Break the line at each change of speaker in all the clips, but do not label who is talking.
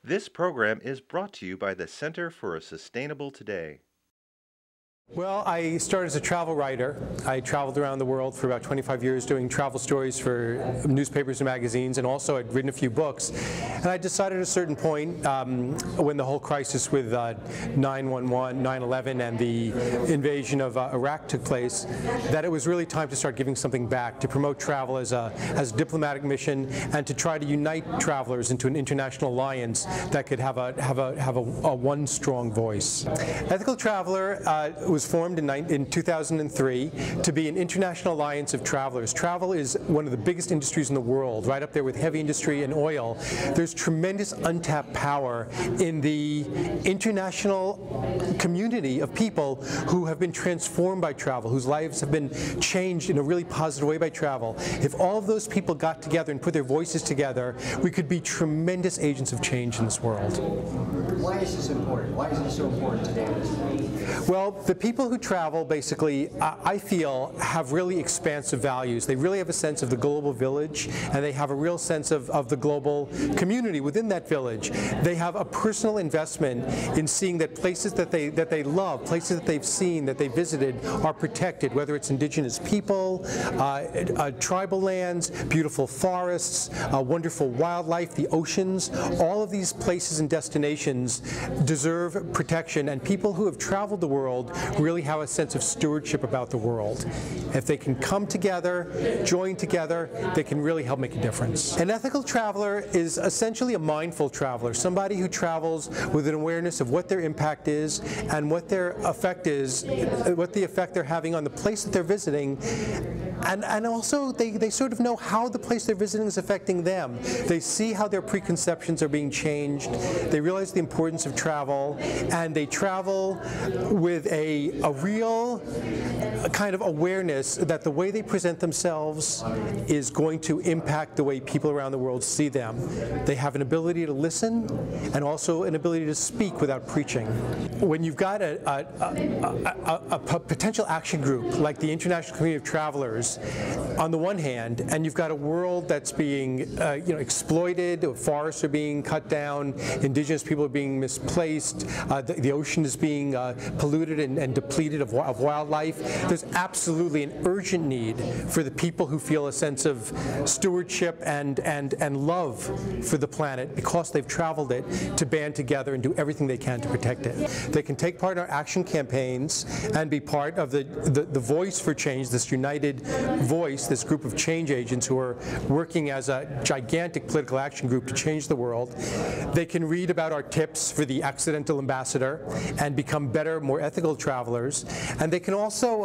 This program is brought to you by the Center for a Sustainable Today.
Well, I started as a travel writer. I traveled around the world for about 25 years doing travel stories for newspapers and magazines, and also I'd written a few books. And I decided at a certain point, when the whole crisis with 9/11 and the invasion of Iraq took place, that it was really time to start giving something back, to promote travel as a diplomatic mission, and to try to unite travelers into an international alliance that could have a one strong voice. Ethical Traveler was formed in 2003 to be an international alliance of travelers. Travel is one of the biggest industries in the world, right up there with heavy industry and oil. There's tremendous untapped power in the international community of people who have been transformed by travel, whose lives have been changed in a really positive way by travel. If all of those people got together and put their voices together, we could be tremendous agents of change in this world.
Why is this important? Why is it so important today?
Well, the people who travel, basically, I feel, have really expansive values. They really have a sense of the global village, and they have a real sense of the global community within that village. They have a personal investment in seeing that places that they love, places that they've seen, that they visited, are protected, whether it's indigenous people, tribal lands, beautiful forests, wonderful wildlife, the oceans. All of these places and destinations deserve protection, and people who have traveled the world really have a sense of stewardship about the world. If they can come together, join together, they can really help make a difference. An ethical traveler is essentially a mindful traveler, somebody who travels with an awareness of what their impact is and what their effect is, what the effect they're having on the place that they're visiting, and also they sort of know how the place they're visiting is affecting them. They see how their preconceptions are being changed, they realize the importance of travel, and they travel with a real kind of awareness that the way they present themselves is going to impact the way people around the world see them. They have an ability to listen and also an ability to speak without preaching. When you've got a potential action group like the International Community of Travelers on the one hand, and you've got a world that's being exploited, forests are being cut down, indigenous people are being misplaced, the ocean is being polluted and depleted of wildlife, there's absolutely an urgent need for the people who feel a sense of stewardship and love for the planet because they've traveled it to band together and do everything they can to protect it. They can take part in our action campaigns and be part of the voice for change, this united voice, this group of change agents who are working as a gigantic political action group to change the world. They can read about our tips for the accidental ambassador and become better, more ethical travelers. And they can also,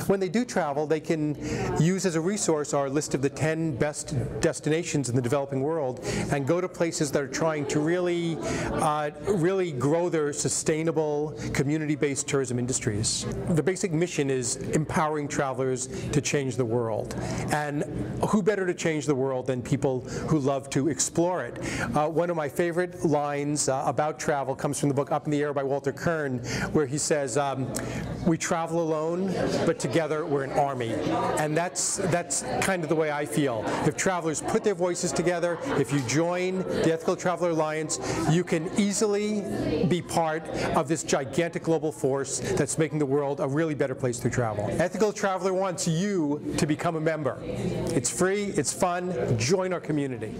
when they do travel, they can use as a resource our list of the 10 best destinations in the developing world and go to places that are trying to really grow their sustainable community-based tourism industries. The basic mission is empowering travelers to change the world. And who better to change the world than people who love to explore it? One of my favorite lines about travel comes from the book Up in the Air by Walter Kern, where he says, we travel alone, but together we're an army. And that's kind of the way I feel. If travelers put their voices together, if you join the Ethical Traveler Alliance, you can easily be part of this gigantic global force that's making the world a really better place to travel. Ethical Traveler wants you to become a member. It's free, it's fun, join our community.